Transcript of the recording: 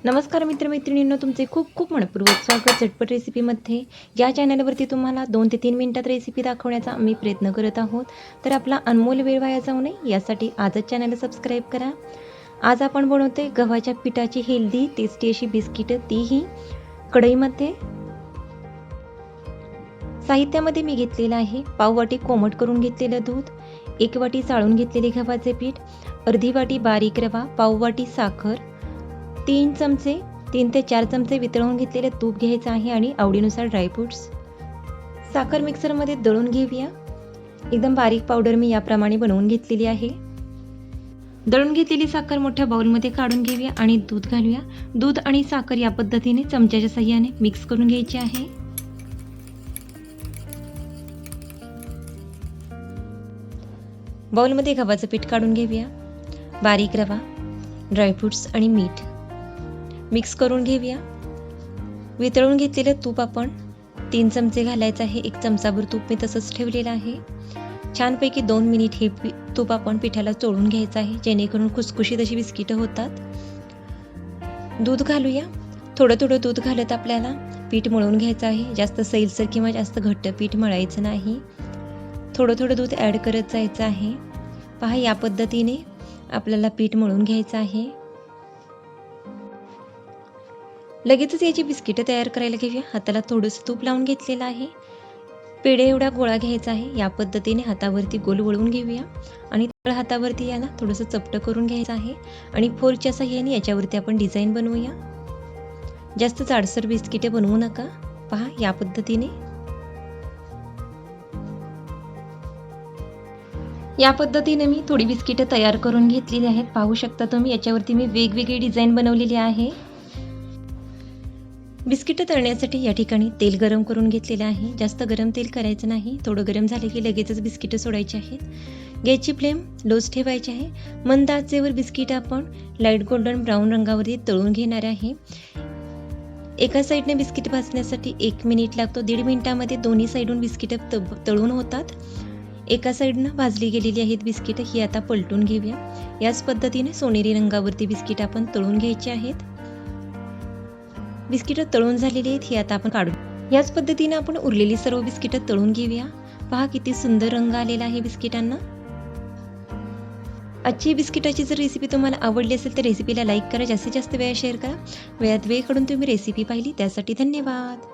नमस्कार मित्रमैत्रिणींनो, तुमचे खूप खूप मनपूर्वक स्वागत झटपट रेसिपीमध्ये. या चॅनलवरती तुम्हाला 2 ते 3 मिनिटात रेसिपी दाखवण्याचा आम्ही प्रयत्न करत आहोत. तर आपला अनमोल वेळ वाया जाऊ नये यासाठी आजच चॅनल सबस्क्राईब करा. आज आपण बनवतोय गव्हाच्या पिठाची हेल्दी टेस्टी अशी बिस्किटं, तीही कढईमध्ये. साहित्यामध्ये मी घेतलेलं आहे पाव वाटी कोमट करून घेतलेलं दूध, 1 वाटी चाळून घेतलेले गव्हाचे पीठ, अर्धी वाटी बारीक रवा, पाव वाटी साखर, 3 ते 4 चमचे वितळवून घेतलेले तूप घ्यायचं आहे आणि आवडीनुसार ड्रायफ्रुट्स. साखर मिक्सरमध्ये दळून घेऊया. एकदम बारीक पावडर मी याप्रमाणे बनवून घेतलेली आहे. दळून घेतलेली साखर मोठ्या बाउलमध्ये काढून घेऊया आणि दूध घालूया. दूध आणि साखर या पद्धतीने चमच्याच्या साहाय्याने मिक्स करून घ्यायची आहे. बाउलमध्ये गव्हाचं पीठ काढून घेऊया. बारीक रवा, ड्रायफ्रुट्स आणि मीठ मिक्स करून घेऊया. वितळून घेतलेलं तूप आपण 3 चमचे घालायचं आहे. 1 चमचाभर तूप मी तसंच ठेवलेलं आहे. छानपैकी 2 मिनिट हे तूप आपण पिठाला चोळून घ्यायचं आहे, जेणेकरून खुसखुशीत अशी बिस्किटं होतात. दूध घालूया. थोडं थोडं दूध घालत आपल्याला पीठ मळून घ्यायचं आहे. जास्त सैलसर किंवा जास्त घट्ट पीठ मळायचं नाही. थोडं थोडं दूध ॲड करत जायचं आहे. पहा, या पद्धतीने आपल्याला पीठ मळून घ्यायचं आहे. लगेचच याची बिस्किटं तयार करायला घेऊया. हाताला थोडंसं तूप लावून घेतलेलं आहे. पेढे एवढा गोळा घ्यायचा आहे. या पद्धतीने हातावरती गोल वळून घेऊया आणि तळ हातावरती याला थोडंसं चपटं करून घ्यायचं आहे आणि फोर्कच्या साहाय्याने याच्यावरती आपण डिझाईन बनवूया. जास्त जाडसर बिस्किटे बनवू नका. पहा, या पद्धतीने. या पद्धतीने मी थोडी बिस्किटं तयार करून घेतलेली आहेत. पाहू शकता तुम्ही, याच्यावरती मी वेगवेगळी डिझाईन बनवलेली आहे. बिस्किटं तळण्यासाठी या ठिकाणी तेल गरम करून घेतलेलं आहे. जास्त गरम तेल करायचं नाही. थोडं गरम झाले की लगेचच बिस्किटं सोडायची आहेत. गॅसची फ्लेम लोच ठेवायची आहे. मंद आचेवर बिस्किट आपण लाईट गोल्डन ब्राऊन रंगावरती तळून घेणार आहे. एका साईडने बिस्किट भाजण्यासाठी 1 मिनिट लागतो. 1.5 मिनिटामध्ये दोन्ही साईडून बिस्किटं तळून होतात. एका साईडनं भाजली गेलेली आहेत बिस्किटं, ही आता पलटून घेऊया. याच पद्धतीने सोनेरी रंगावरती बिस्किट आपण तळून घ्यायची आहेत. बिस्किटं तळून झालेली आहेत, ही आता आपण काढू. याच पद्धतीने आपण उरलेली सर्व बिस्किटं तळून घेऊया. पहा, किती सुंदर रंग आलेला आहे बिस्किटांना. आजची बिस्किटाची जर रेसिपी तुम्हाला आवडली असेल तर रेसिपीला लाईक करा, जास्तीत जास्त वेळा शेअर करा. वेळात वेळ काढून तुम्ही रेसिपी पाहिली त्यासाठी धन्यवाद.